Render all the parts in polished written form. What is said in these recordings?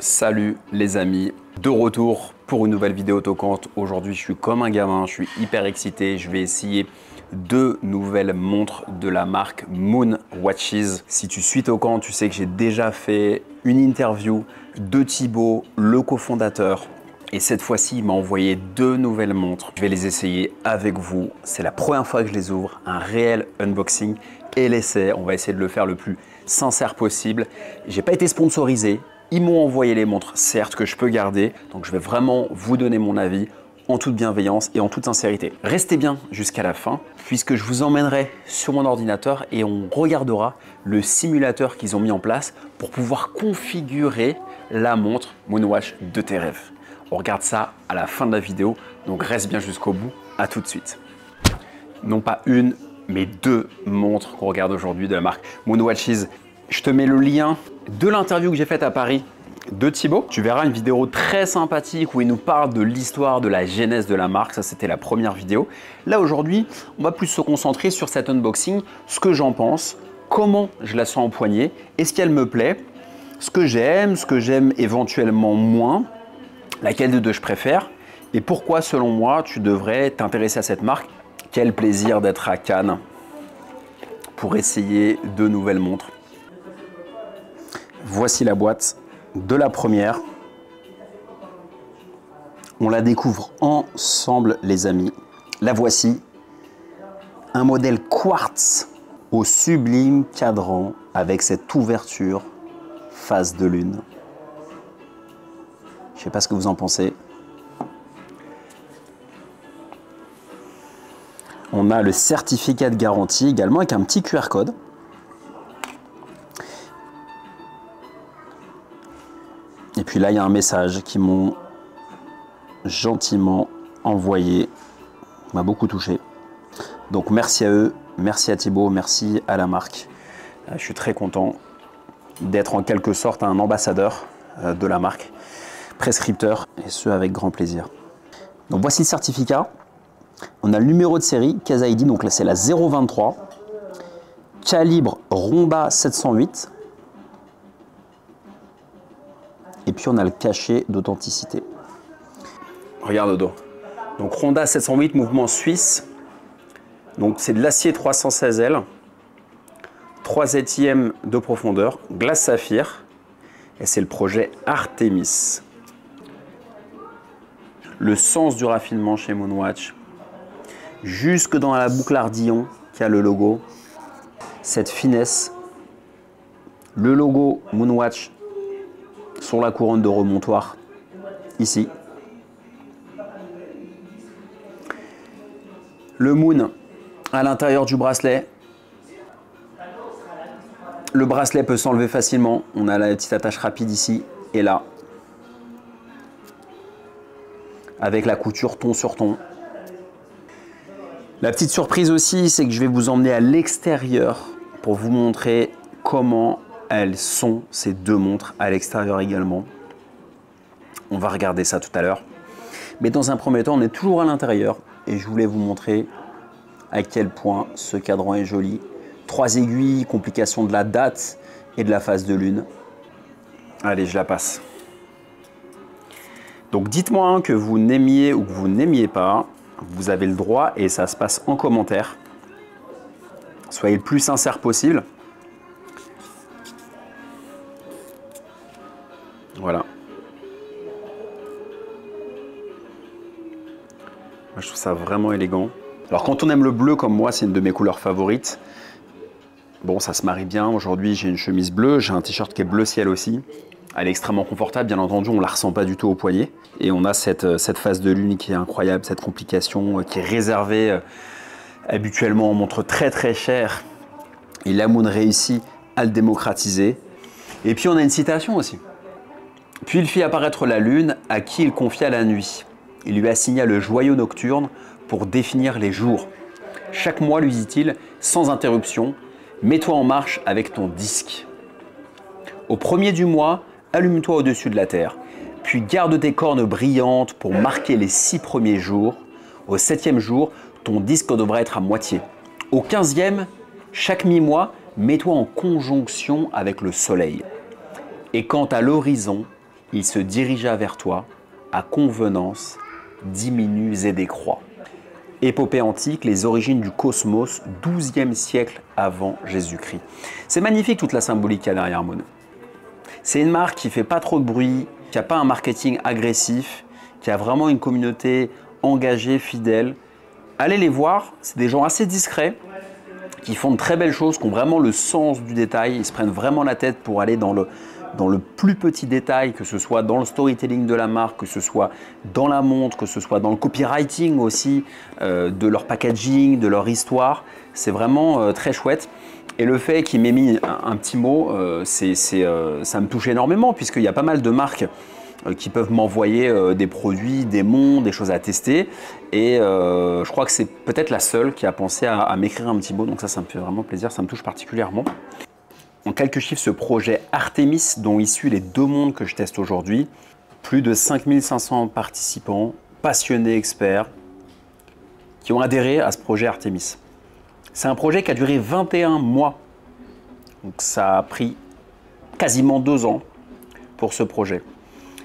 Salut les amis, de retour pour une nouvelle vidéo Tocante. Aujourd'hui je suis comme un gamin, je suis hyper excité. Je vais essayer deux nouvelles montres de la marque Moon Watches. Si tu suis Tocante, tu sais que j'ai déjà fait une interview de Thibaut, le cofondateur. Et cette fois-ci, il m'a envoyé deux nouvelles montres. Je vais les essayer avec vous. C'est la première fois que je les ouvre, un réel unboxing et l'essai. On va essayer de le faire le plus sincère possible. J'ai pas été sponsorisé. Ils m'ont envoyé les montres, certes, que je peux garder. Donc, je vais vraiment vous donner mon avis en toute bienveillance et en toute sincérité. Restez bien jusqu'à la fin, puisque je vous emmènerai sur mon ordinateur et on regardera le simulateur qu'ils ont mis en place pour pouvoir configurer la montre Moonwatch de tes rêves. On regarde ça à la fin de la vidéo, donc reste bien jusqu'au bout. À tout de suite. Non pas une, mais deux montres qu'on regarde aujourd'hui de la marque Moon Watches. Je te mets le lien de l'interview que j'ai faite à Paris de Thibaut. Tu verras une vidéo très sympathique où il nous parle de l'histoire, de la genèse de la marque. Ça, c'était la première vidéo. Là, aujourd'hui, on va plus se concentrer sur cet unboxing, ce que j'en pense, comment je la sens en poignet, est-ce qu'elle me plaît, ce que j'aime éventuellement moins, laquelle de deux je préfère et pourquoi, selon moi, tu devrais t'intéresser à cette marque. Quel plaisir d'être à Cannes pour essayer de nouvelles montres. Voici la boîte de la première. On la découvre ensemble, les amis. La voici. Un modèle quartz au sublime cadran avec cette ouverture face de lune. Je ne sais pas ce que vous en pensez. On a le certificat de garantie également avec un petit QR code. Et puis là, il y a un message qu'ils m'ont gentiment envoyé. M'a beaucoup touché. Donc merci à eux, merci à Thibaut, merci à la marque. Je suis très content d'être en quelque sorte un ambassadeur de la marque, prescripteur, et ce avec grand plaisir. Donc voici le certificat. On a le numéro de série, Case ID, donc là c'est la 023. Calibre Romba 708. Et puis on a le cachet d'authenticité. Regarde le dos. Donc Ronda 708, mouvement suisse. Donc c'est de l'acier 316L. 3/7 de profondeur, glace saphir. Et c'est le projet Artemis. Le sens du raffinement chez Moonwatch. Jusque dans la boucle Ardillon qui a le logo. Cette finesse. Le logo Moonwatch sur la couronne de remontoir, ici. Le Moon à l'intérieur du bracelet. Le bracelet peut s'enlever facilement. On a la petite attache rapide ici et là. Avec la couture ton sur ton. La petite surprise aussi, c'est que je vais vous emmener à l'extérieur pour vous montrer comment elles sont, ces deux montres, à l'extérieur également. On va regarder ça tout à l'heure. Mais dans un premier temps, on est toujours à l'intérieur. Et je voulais vous montrer à quel point ce cadran est joli. 3 aiguilles, complication de la date et de la phase de lune. Allez, je la passe. Donc dites-moi que vous n'aimiez ou que vous n'aimiez pas. Vous avez le droit et ça se passe en commentaire. Soyez le plus sincère possible. Voilà. Moi, je trouve ça vraiment élégant. Alors, quand on aime le bleu comme moi, c'est une de mes couleurs favorites. Bon, ça se marie bien. Aujourd'hui, j'ai une chemise bleue. J'ai un t-shirt qui est bleu ciel aussi. Elle est extrêmement confortable. Bien entendu, on ne la ressent pas du tout au poignet. Et on a cette phase de lune qui est incroyable, cette complication qui est réservée habituellement en montre très très chère. Et la Moon réussit à le démocratiser. Et puis, on a une citation aussi. Puis il fit apparaître la lune, à qui il confia la nuit. Il lui assigna le joyau nocturne pour définir les jours. Chaque mois, lui dit-il, sans interruption, mets-toi en marche avec ton disque. Au premier du mois, allume-toi au-dessus de la terre, puis garde tes cornes brillantes pour marquer les 6 premiers jours. Au 7e jour, ton disque devra être à moitié. Au 15e, chaque mi-mois, mets-toi en conjonction avec le soleil. Et quant à l'horizon, il se dirigea vers toi, à convenance, diminue et décroît. Épopée antique, les origines du cosmos, 12e siècle avant Jésus-Christ. C'est magnifique toute la symbolique qu'il y a derrière Moon. C'est une marque qui fait pas trop de bruit, qui n'a pas un marketing agressif, qui a vraiment une communauté engagée, fidèle. Allez les voir, c'est des gens assez discrets, qui font de très belles choses, qui ont vraiment le sens du détail. Ils se prennent vraiment la tête pour aller dans le plus petit détail, que ce soit dans le storytelling de la marque, que ce soit dans la montre, que ce soit dans le copywriting aussi, de leur packaging, de leur histoire. C'est vraiment très chouette. Et le fait qu'il m'ait mis un petit mot, ça me touche énormément, puisqu'il y a pas mal de marques qui peuvent m'envoyer des produits, des montres, des choses à tester. Et je crois que c'est peut-être la seule qui a pensé à m'écrire un petit mot. Donc ça me fait vraiment plaisir, ça me touche particulièrement. En quelques chiffres, ce projet Artemis, dont issus les 2 montres que je teste aujourd'hui, plus de 5500 participants, passionnés, experts, qui ont adhéré à ce projet Artemis. C'est un projet qui a duré 21 mois. Donc ça a pris quasiment 2 ans pour ce projet.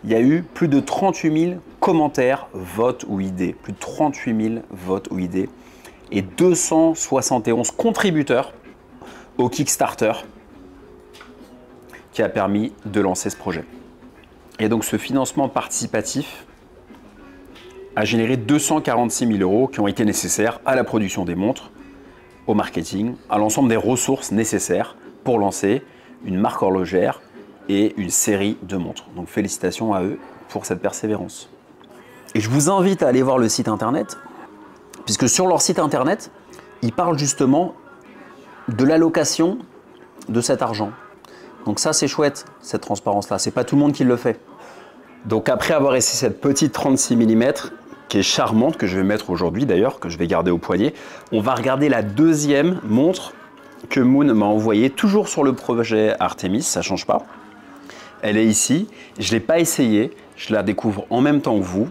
Il y a eu plus de 38 000 commentaires, votes ou idées. Plus de 38 000 votes ou idées. Et 271 contributeurs au Kickstarter qui a permis de lancer ce projet. Et donc ce financement participatif a généré 246 000 € qui ont été nécessaires à la production des montres, au marketing, à l'ensemble des ressources nécessaires pour lancer une marque horlogère et une série de montres. Donc félicitations à eux pour cette persévérance. Et je vous invite à aller voir le site internet, puisque sur leur site internet, ils parlent justement de l'allocation de cet argent. Donc ça c'est chouette, cette transparence-là. C'est pas tout le monde qui le fait. Donc après avoir essayé cette petite 36 mm, qui est charmante, que je vais mettre aujourd'hui d'ailleurs, que je vais garder au poignet, on va regarder la deuxième montre que Moon m'a envoyée, toujours sur le projet Artemis, ça ne change pas. Elle est ici, je ne l'ai pas essayée, je la découvre en même temps que vous.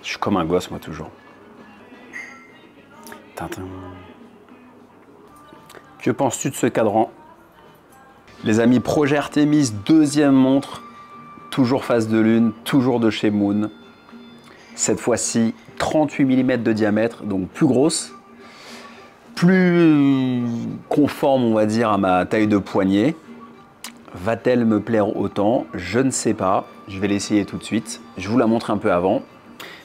Je suis comme un gosse moi toujours. Tintin. Que penses-tu de ce cadran? Les amis, projet Artemis, deuxième montre, toujours face de lune, toujours de chez Moon. Cette fois-ci, 38 mm de diamètre, donc plus grosse, plus conforme, on va dire, à ma taille de poignet. Va-t-elle me plaire autant? Je ne sais pas. Je vais l'essayer tout de suite. Je vous la montre un peu avant.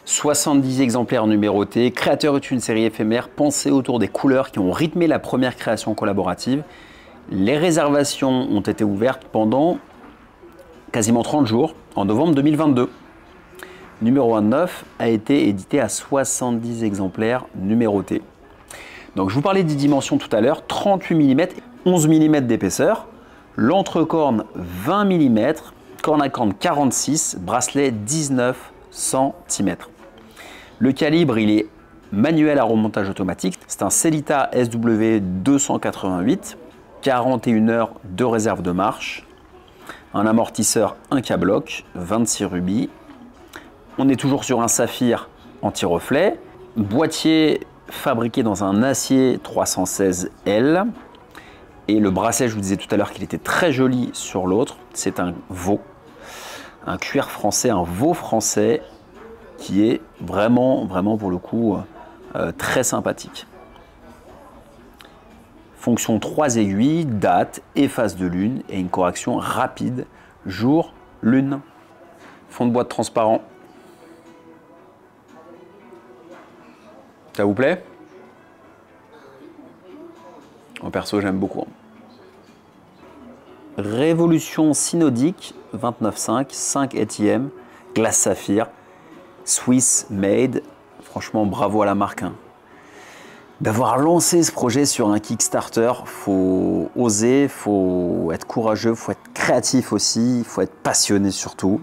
70 exemplaires numérotés. Créateur est une série éphémère pensée autour des couleurs qui ont rythmé la première création collaborative. Les réservations ont été ouvertes pendant quasiment 30 jours, en novembre 2022. Numéro 29 a été édité à 70 exemplaires numérotés. Donc je vous parlais des dimensions tout à l'heure, 38 mm, 11 mm d'épaisseur, l'entrecorne 20 mm, corne à corne 46, bracelet 19 cm. Le calibre, il est manuel à remontage automatique. C'est un Sellita SW288, 41 heures de réserve de marche, un amortisseur 1K bloc, 26 rubis. On est toujours sur un saphir anti-reflet, boîtier fabriqué dans un acier 316L. Et le bracelet, je vous disais tout à l'heure qu'il était très joli sur l'autre. C'est un veau, un cuir français, un veau français qui est vraiment pour le coup très sympathique. Fonction 3 aiguilles, date et phase de lune et une correction rapide jour-lune. Fond de boîte transparent. Ça vous plaît? En perso, j'aime beaucoup. Révolution synodique 29.5, 5 ATM, glace saphir, Swiss made. Franchement, bravo à la marque. D'avoir lancé ce projet sur un Kickstarter, faut oser, faut être courageux, faut être créatif aussi, faut être passionné surtout.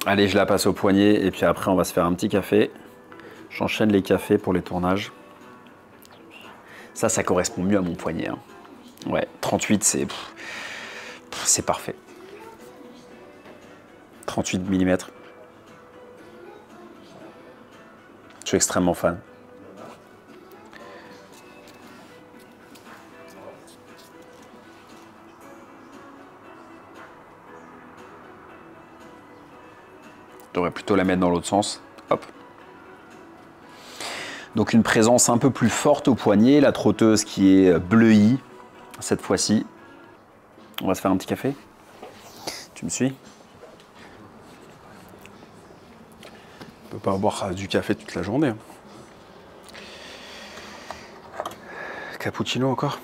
Allez, je la passe au poignet et puis après on va se faire un petit café. J'enchaîne les cafés pour les tournages. Ça correspond mieux à mon poignet. Hein. Ouais, 38, c'est parfait. 38 mm. Je suis extrêmement fan. Je devrais plutôt la mettre dans l'autre sens. Hop. Donc une présence un peu plus forte au poignet, la trotteuse qui est bleuie cette fois-ci. On va se faire un petit café. Tu me suis? On peut pas boire du café toute la journée. Cappuccino encore?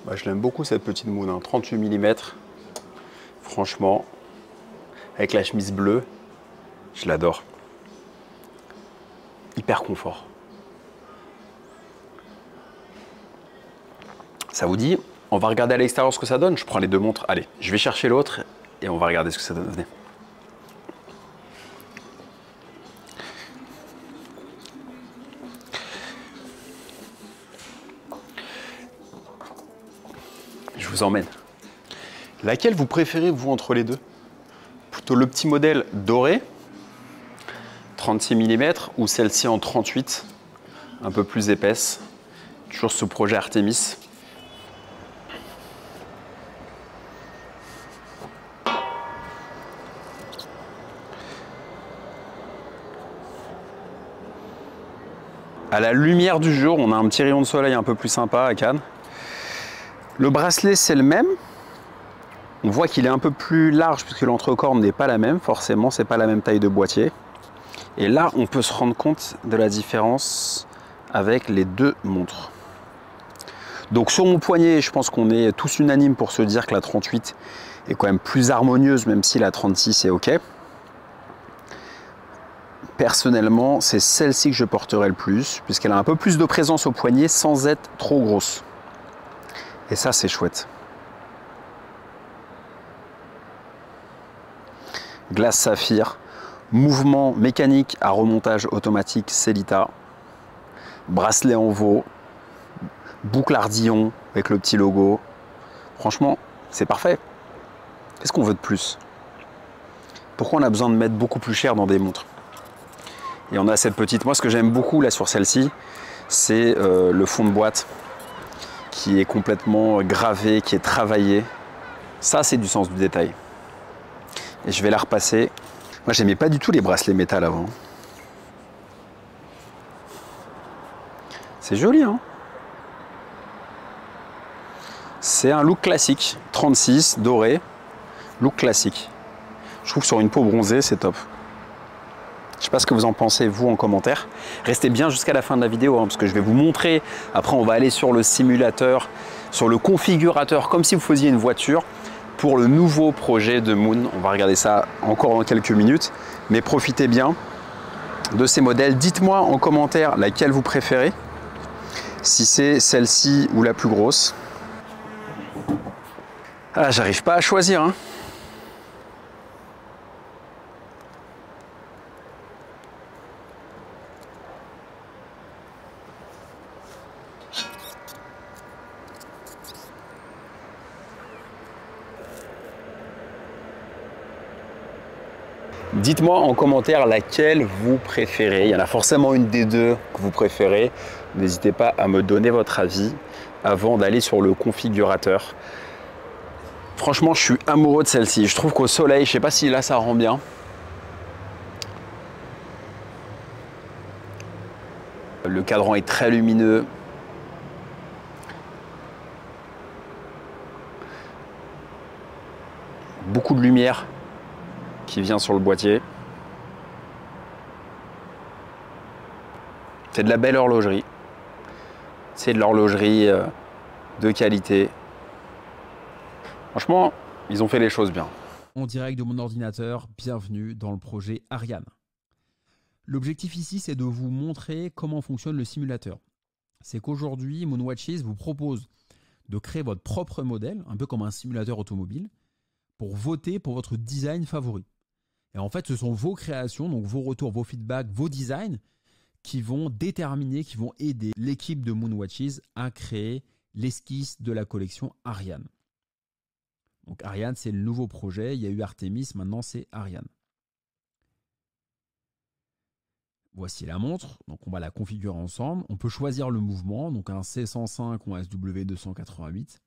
Bah, je l'aime beaucoup cette petite Moon, hein. 38 mm. Franchement, avec la chemise bleue, je l'adore. Hyper confort. Ça vous dit? On va regarder à l'extérieur ce que ça donne. Je prends les deux montres. Allez, je vais chercher l'autre et on va regarder ce que ça donne. Venez. Je vous emmène. Laquelle vous préférez, vous, entre les deux? Plutôt le petit modèle doré, 36 mm, ou celle-ci en 38, un peu plus épaisse. Toujours ce projet Artemis. À la lumière du jour, on a un petit rayon de soleil un peu plus sympa à Cannes. Le bracelet, c'est le même. On voit qu'il est un peu plus large puisque l'entrecorne n'est pas la même. Forcément, c'est pas la même taille de boîtier. Et là, on peut se rendre compte de la différence avec les deux montres. Donc sur mon poignet, je pense qu'on est tous unanimes pour se dire que la 38 est quand même plus harmonieuse, même si la 36 est OK. Personnellement, c'est celle-ci que je porterai le plus, puisqu'elle a un peu plus de présence au poignet sans être trop grosse. Et ça, c'est chouette. Glace saphir, mouvement mécanique à remontage automatique Sellita, bracelet en veau, boucle ardillon avec le petit logo. Franchement, c'est parfait. Qu'est-ce qu'on veut de plus? Pourquoi on a besoin de mettre beaucoup plus cher dans des montres? Et on a cette petite, moi ce que j'aime beaucoup là sur celle-ci, c'est le fond de boîte qui est complètement gravé, qui est travaillé. Ça, c'est du sens du détail. Et je vais la repasser. Moi, j'aimais pas du tout les bracelets métal avant. C'est joli, hein? C'est un look classique, 36, doré, look classique. Je trouve que sur une peau bronzée, c'est top. Je ne sais pas ce que vous en pensez, vous, en commentaire. Restez bien jusqu'à la fin de la vidéo, hein, parce que je vais vous montrer. Après, on va aller sur le simulateur, sur le configurateur, comme si vous faisiez une voiture, pour le nouveau projet de Moon. On va regarder ça encore dans quelques minutes. Mais profitez bien de ces modèles. Dites-moi en commentaire laquelle vous préférez. Si c'est celle-ci ou la plus grosse. Ah, j'arrive pas à choisir, hein. Dites-moi en commentaire laquelle vous préférez. Il y en a forcément une des deux que vous préférez. N'hésitez pas à me donner votre avis avant d'aller sur le configurateur. Franchement, je suis amoureux de celle-ci. Je trouve qu'au soleil, je ne sais pas si là ça rend bien. Le cadran est très lumineux. Beaucoup de lumière qui vient sur le boîtier. C'est de la belle horlogerie. C'est de l'horlogerie de qualité. Franchement, ils ont fait les choses bien. En direct de mon ordinateur, bienvenue dans le projet Ariane. L'objectif ici, c'est de vous montrer comment fonctionne le simulateur. C'est qu'aujourd'hui, Moonwatches vous propose de créer votre propre modèle, un peu comme un simulateur automobile, pour voter pour votre design favori. Et en fait, ce sont vos créations, donc vos retours, vos feedbacks, vos designs, qui vont déterminer, qui vont aider l'équipe de Moonwatches à créer l'esquisse de la collection Ariane. Donc Ariane, c'est le nouveau projet. Il y a eu Artemis, maintenant c'est Ariane. Voici la montre, donc on va la configurer ensemble. On peut choisir le mouvement, donc un C105 ou un SW288.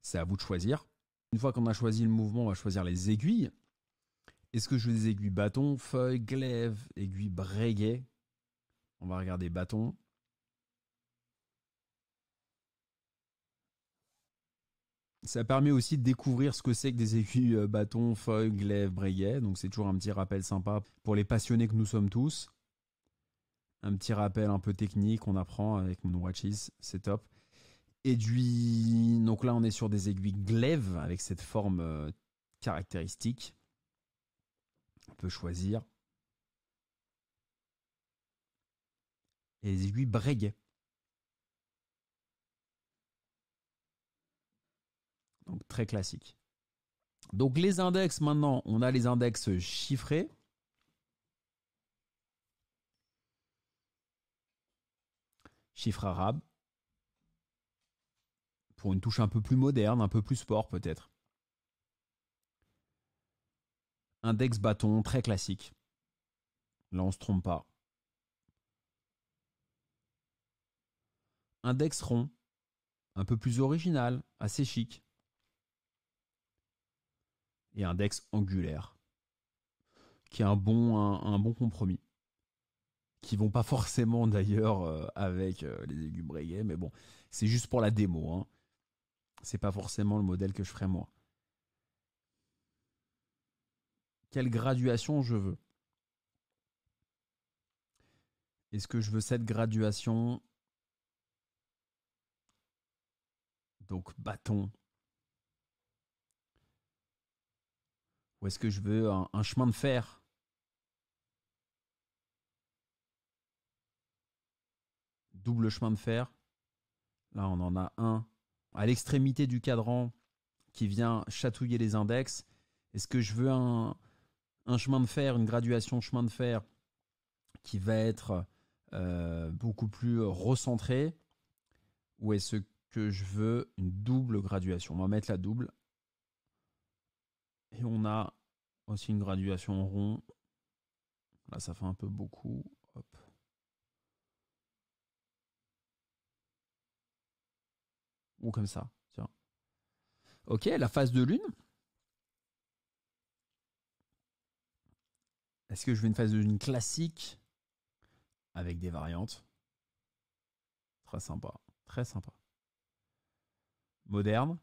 C'est à vous de choisir. Une fois qu'on a choisi le mouvement, on va choisir les aiguilles. Est-ce que je veux des aiguilles bâton, feuille, glaive, aiguille breguet? On va regarder bâton. Ça permet aussi de découvrir ce que c'est que des aiguilles bâton, feuille, glaive, breguet. Donc c'est toujours un petit rappel sympa pour les passionnés que nous sommes tous. Un petit rappel un peu technique qu'on apprend avec Moonwatches, c'est top. Aiguille, donc là on est sur des aiguilles glaive avec cette forme caractéristique. On peut choisir. Et les aiguilles breguet. Donc très classique. Donc les index maintenant, on a les index chiffrés. Chiffre arabe. Pour une touche un peu plus moderne, un peu plus sport peut-être. Index bâton, très classique. Là, on ne se trompe pas. Index rond, un peu plus original, assez chic. Et index angulaire, qui est un bon compromis. Qui vont pas forcément d'ailleurs avec les aiguilles breguet, mais bon, c'est juste pour la démo. Hein. C'est pas forcément le modèle que je ferai moi. Quelle graduation je veux? Est-ce que je veux cette graduation? Donc bâton. Ou est-ce que je veux un chemin de fer? Double chemin de fer. Là, on en a un à l'extrémité du cadran qui vient chatouiller les index. Est-ce que je veux un chemin de fer, une graduation chemin de fer qui va être beaucoup plus recentré? Ou est-ce que je veux une double graduation? On va mettre la double. Et on a aussi une graduation rond. Là, ça fait un peu beaucoup. Hop. Ou comme ça. Tiens. Ok, la phase de lune. Est-ce que je veux une phase de lune classique avec des variantes? Très sympa. Très sympa. Moderne.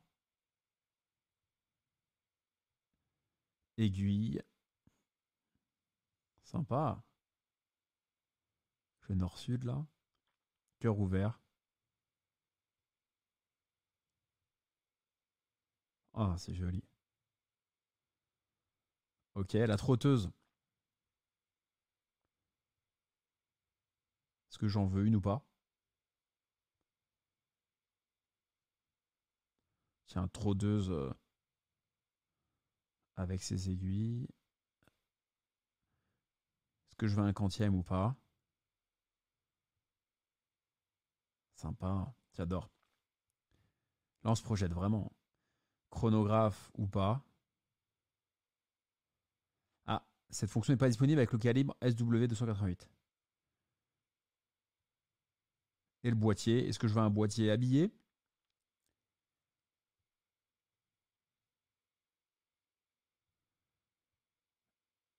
Aiguille. Sympa. Le nord-sud là. Cœur ouvert. Ah, c'est joli. Ok, la trotteuse. Est-ce que j'en veux une ou pas? Tiens, trotteuse avec ses aiguilles. Est-ce que je veux un quantième ou pas? Sympa, j'adore. Là, on se projette vraiment. Chronographe ou pas? Ah, cette fonction n'est pas disponible avec le calibre SW288. Et le boîtier, est-ce que je veux un boîtier habillé?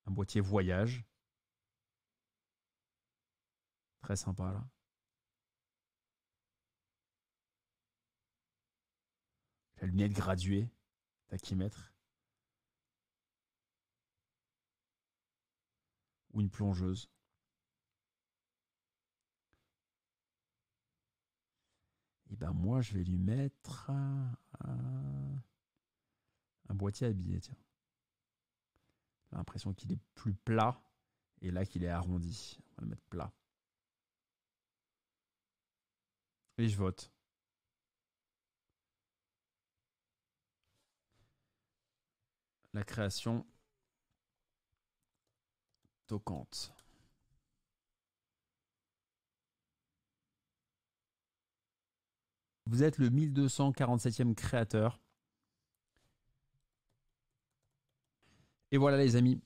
Un boîtier voyage. Très sympa là. La lunette graduée, tachymètre. Ou une plongeuse. Et ben moi, je vais lui mettre un boîtier habillé, tiens. J'ai l'impression qu'il est plus plat. Et là, qu'il est arrondi. On va le mettre plat. Et je vote. La création toquante. Vous êtes le 1247e créateur. Et voilà les amis.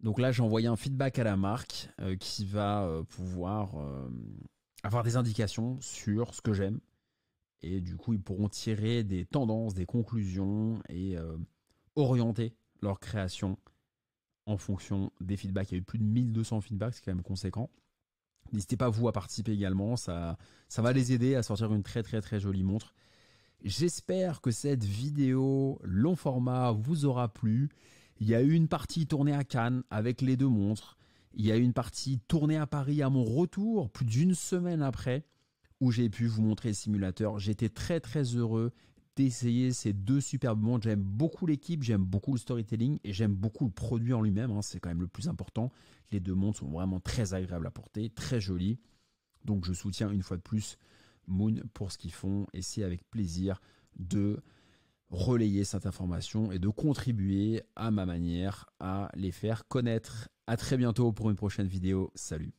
Donc là, j'ai envoyé un feedback à la marque qui va pouvoir avoir des indications sur ce que j'aime. Et du coup, ils pourront tirer des tendances, des conclusions et orienter leur création en fonction des feedbacks. Il y a eu plus de 1200 feedbacks, c'est quand même conséquent. N'hésitez pas vous à participer également, ça va les aider à sortir une très très très jolie montre. J'espère que cette vidéo long format vous aura plu. Il y a eu une partie tournée à Cannes avec les deux montres. Il y a eu une partie tournée à Paris à mon retour, plus d'une semaine après, où j'ai pu vous montrer le simulateur. J'étais très très heureux d'essayer ces deux superbes montres. J'aime beaucoup l'équipe, j'aime beaucoup le storytelling et j'aime beaucoup le produit en lui-même. C'est quand même le plus important. Les deux montres sont vraiment très agréables à porter, très jolies. Donc je soutiens une fois de plus Moon pour ce qu'ils font et c'est avec plaisir de relayer cette information et de contribuer à ma manière à les faire connaître. À très bientôt pour une prochaine vidéo. Salut!